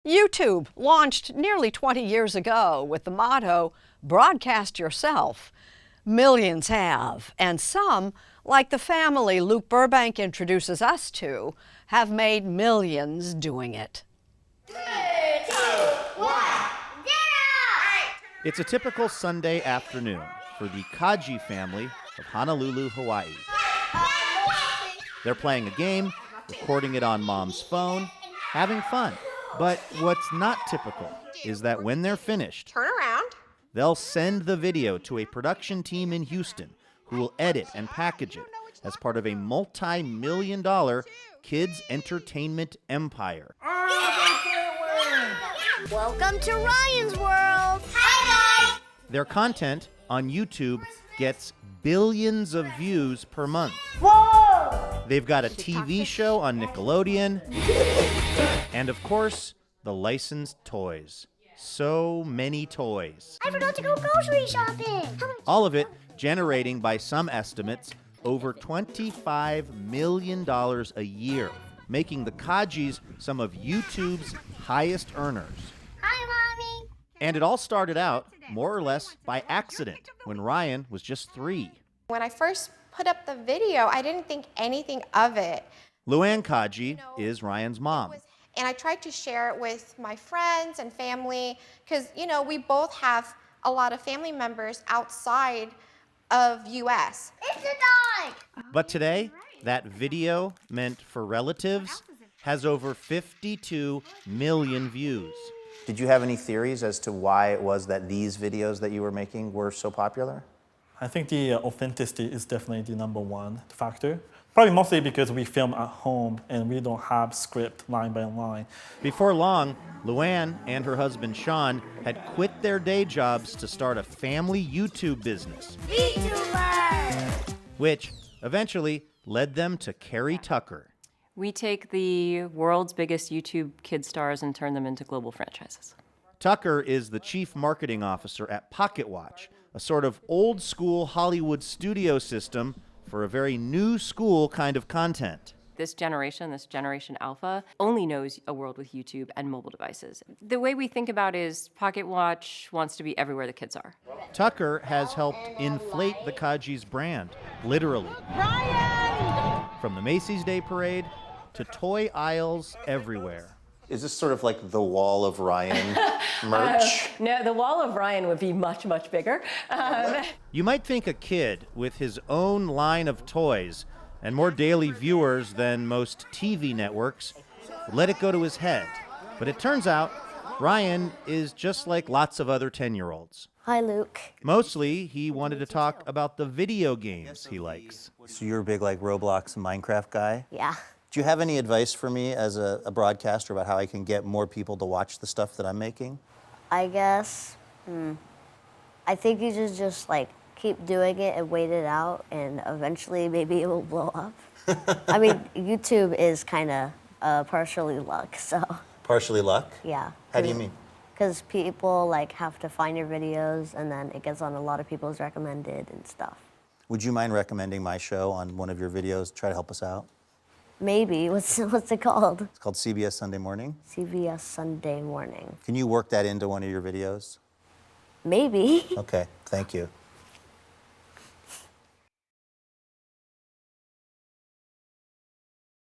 YouTube launched nearly 20 years ago with the motto, broadcast yourself. Millions have, and some, like the family Luke Burbank introduces us to, have made millions doing it. 3, 2, 1, 0! It's a typical Sunday afternoon for the Kaji family of Honolulu, Hawaii. They're playing a game, recording it on mom's phone, having fun. But what's not typical is that when they're finished, Turn around. they'll send the video to a production team in Houston who will edit and package it as part of a multi-million-dollar kids entertainment empire. Welcome to Ryan's World. Hi, guys. Their content on YouTube gets billions of views per month. Whoa! They've got a TV show on Nickelodeon, and of course, the licensed toys. So many toys. I forgot to go grocery shopping. All of it generating, by some estimates, over $25 million a year, making the Kajis some of YouTube's highest earners. Hi, Mommy. And it all started out, more or less, by accident, when Ryan was just 3. When I first put up the video, I didn't think anything of it. Luann Kaji is Ryan's mom. And I tried to share it with my friends and family because, we both have a lot of family members outside of U.S. It's a dog. But today, that video meant for relatives has over 52 million views. Did you have any theories as to why it was that these videos that you were making were so popular? I think the authenticity is definitely the #1 factor. Probably mostly because we film at home and we don't have script line by line. Before long, Luann and her husband Sean had quit their day jobs to start a family YouTube business, VTuber. which eventually led them to Carrie Tucker. We take the world's biggest YouTube kid stars and turn them into global franchises. Tucker is the chief marketing officer at Pocket Watch, a sort of old school Hollywood studio system for a very new school kind of content. This generation Alpha, only knows a world with YouTube and mobile devices. The way we think about it is Pocket Watch wants to be everywhere the kids are. Tucker has helped inflate the Kaji's brand, literally. Ryan! From the Macy's Day Parade to toy aisles everywhere. Is this sort of like the Wall of Ryan merch? No, the Wall of Ryan would be much, much bigger. You might think a kid with his own line of toys and more daily viewers than most TV networks would let it go to his head. But it turns out Ryan is just like lots of other 10-year-olds. Hi, Luke. Mostly, he wanted to talk about the video games he likes. So you're a big like Roblox and Minecraft guy? Yeah. Do you have any advice for me as a broadcaster about how I can get more people to watch the stuff that I'm making? I guess, I think you should just like keep doing it and wait it out, and eventually maybe it will blow up. I mean, YouTube is kind of partially luck, so. Partially luck? Yeah. How do you mean? Because people like have to find your videos, and then it gets on a lot of people's recommended and stuff. Would you mind recommending my show on one of your videos? Try to help us out. Maybe. What's it called? It's called CBS Sunday Morning. CBS Sunday Morning. Can you work that into one of your videos? Maybe. Okay, thank you.